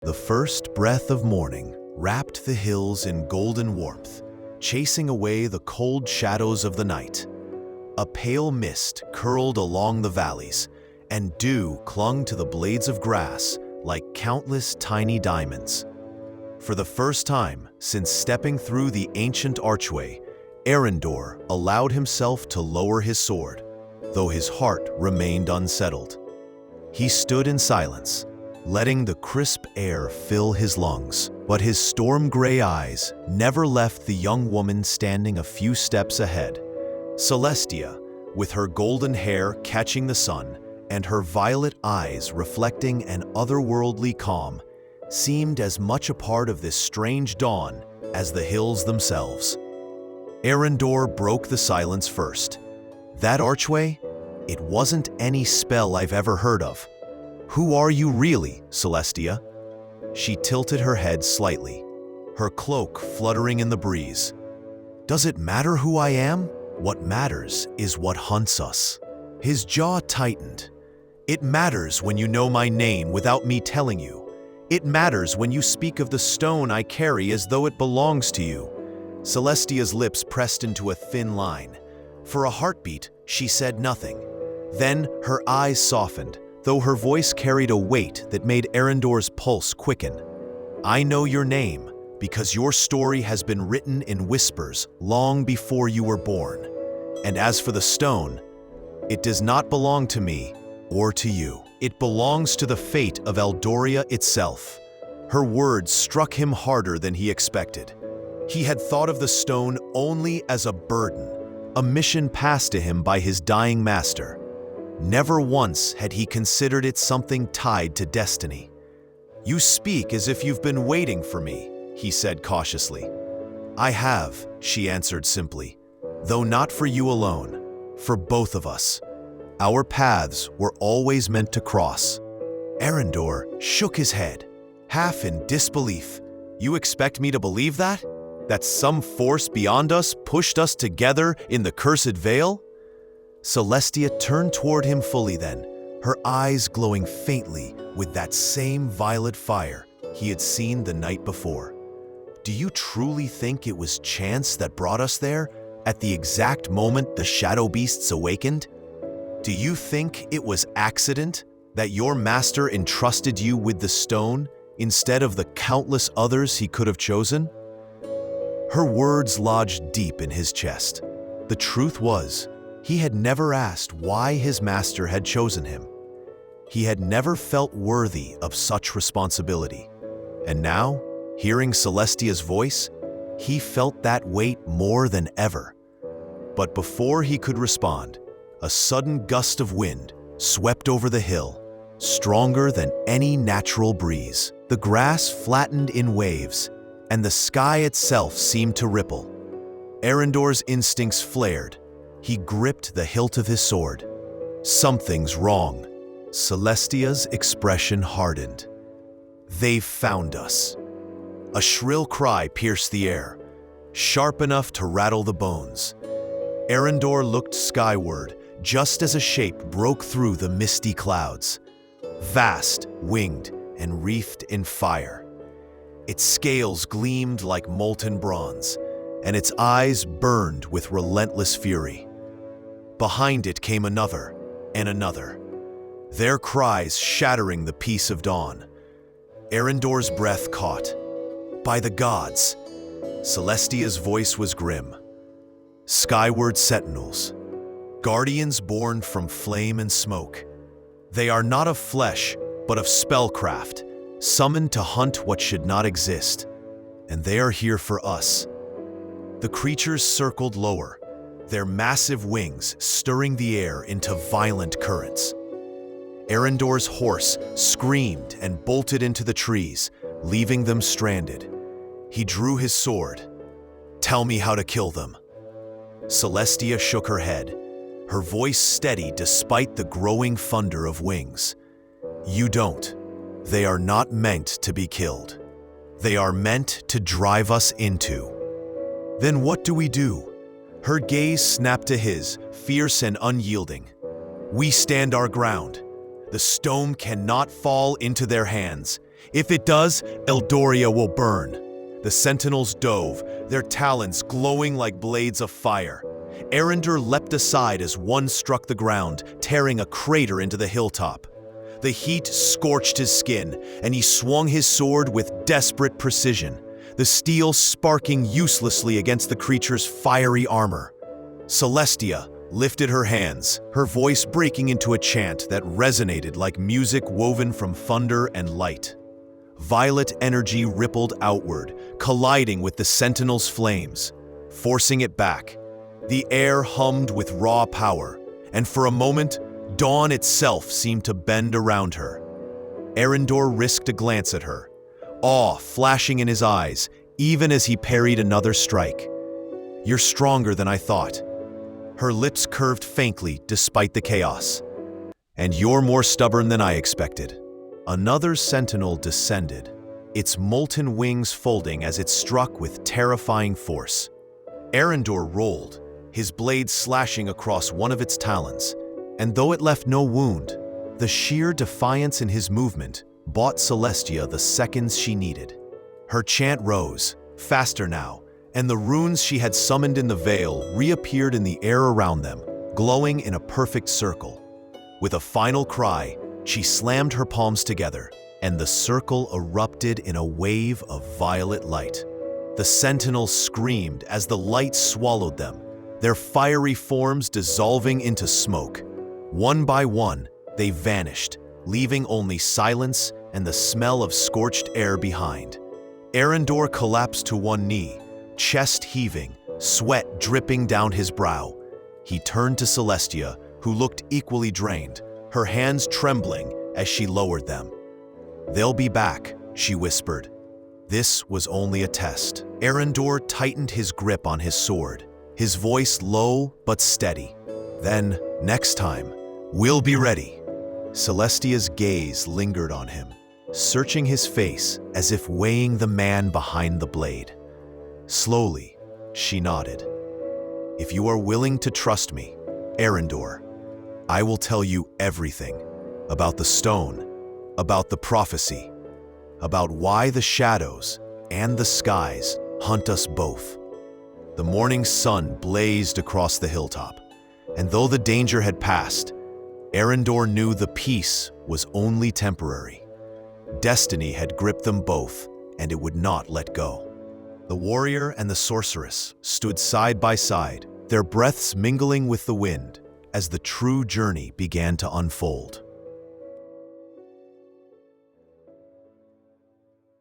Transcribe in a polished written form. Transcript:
The first breath of morning wrapped the hills in golden warmth, chasing away the cold shadows of the night. A pale mist curled along the valleys, and dew clung to the blades of grass like countless tiny diamonds. For the first time since stepping through the ancient archway, Eryndor allowed himself to lower his sword, though his heart remained unsettled. He stood in silence, letting the crisp air fill his lungs, but his storm-gray eyes never left the young woman standing a few steps ahead. Celestia, with her golden hair catching the sun and her violet eyes reflecting an otherworldly calm, seemed as much a part of this strange dawn as the hills themselves. Eryndor broke the silence first. That archway? It wasn't any spell I've ever heard of. Who are you really, Celestia? She tilted her head slightly, her cloak fluttering in the breeze. Does it matter who I am? What matters is what hunts us. His jaw tightened. It matters when you know my name without me telling you. It matters when you speak of the stone I carry as though it belongs to you. Celestia's lips pressed into a thin line. For a heartbeat, she said nothing. Then her eyes softened, though her voice carried a weight that made Eryndor's pulse quicken. I know your name because your story has been written in whispers long before you were born. And as for the stone, it does not belong to me or to you. It belongs to the fate of Eldoria itself. Her words struck him harder than he expected. He had thought of the stone only as a burden, a mission passed to him by his dying master. Never once had he considered it something tied to destiny. You speak as if you've been waiting for me, he said cautiously. I have, she answered simply, though not for you alone, for both of us. Our paths were always meant to cross. Eryndor shook his head, half in disbelief. You expect me to believe that? That some force beyond us pushed us together in the cursed veil? Celestia turned toward him fully then, her eyes glowing faintly with that same violet fire he had seen the night before. Do you truly think it was chance that brought us there, at the exact moment the shadow beasts awakened? Do you think it was accident that your master entrusted you with the stone instead of the countless others he could have chosen? Her words lodged deep in his chest. The truth was, he had never asked why his master had chosen him. He had never felt worthy of such responsibility. And now, hearing Celestia's voice, he felt that weight more than ever. But before he could respond, a sudden gust of wind swept over the hill, stronger than any natural breeze. The grass flattened in waves, and the sky itself seemed to ripple. Eryndor's instincts flared. He gripped the hilt of his sword. Something's wrong. Celestia's expression hardened. They've found us. A shrill cry pierced the air, sharp enough to rattle the bones. Eryndor looked skyward just as a shape broke through the misty clouds. Vast, winged, and wreathed in fire. Its scales gleamed like molten bronze, and its eyes burned with relentless fury. Behind it came another and another, their cries shattering the peace of dawn. Eryndor's breath caught. By the gods! Celestia's voice was grim. Skyward Sentinels, guardians born from flame and smoke. They are not of flesh, but of spellcraft, summoned to hunt what should not exist. And they are here for us. The creatures circled lower, their massive wings stirring the air into violent currents. Eryndor's horse screamed and bolted into the trees, leaving them stranded. He drew his sword. Tell me how to kill them. Celestia shook her head, her voice steady despite the growing thunder of wings. You don't. They are not meant to be killed. They are meant to drive us into. Then what do we do? Her gaze snapped to his, fierce and unyielding. We stand our ground. The stone cannot fall into their hands. If it does, Eldoria will burn. The sentinels dove, their talons glowing like blades of fire. Eryndor leapt aside as one struck the ground, tearing a crater into the hilltop. The heat scorched his skin, and he swung his sword with desperate precision, the steel sparking uselessly against the creature's fiery armor. Celestia lifted her hands, her voice breaking into a chant that resonated like music woven from thunder and light. Violet energy rippled outward, colliding with the sentinel's flames, forcing it back. The air hummed with raw power, and for a moment, dawn itself seemed to bend around her. Eryndor risked a glance at her, awe flashing in his eyes, even as he parried another strike. "You're stronger than I thought." Her lips curved faintly despite the chaos. "And you're more stubborn than I expected." Another sentinel descended, its molten wings folding as it struck with terrifying force. Eryndor rolled, his blade slashing across one of its talons, and though it left no wound, the sheer defiance in his movement bought Celestia the seconds she needed. Her chant rose, faster now, and the runes she had summoned in the veil reappeared in the air around them, glowing in a perfect circle. With a final cry, she slammed her palms together, and the circle erupted in a wave of violet light. The sentinels screamed as the light swallowed them, their fiery forms dissolving into smoke. One by one, they vanished, leaving only silence and the smell of scorched air behind. Eryndor collapsed to one knee, chest heaving, sweat dripping down his brow. He turned to Celestia, who looked equally drained, her hands trembling as she lowered them. "They'll be back," she whispered. This was only a test. Eryndor tightened his grip on his sword, his voice low but steady. "Then, next time, we'll be ready." Celestia's gaze lingered on him, searching his face as if weighing the man behind the blade. Slowly, she nodded. "If you are willing to trust me, Eryndor, I will tell you everything about the stone, about the prophecy, about why the shadows and the skies hunt us both." The morning sun blazed across the hilltop, and though the danger had passed, Eryndor knew the peace was only temporary. Destiny had gripped them both, and it would not let go. The warrior and the sorceress stood side by side, their breaths mingling with the wind as the true journey began to unfold.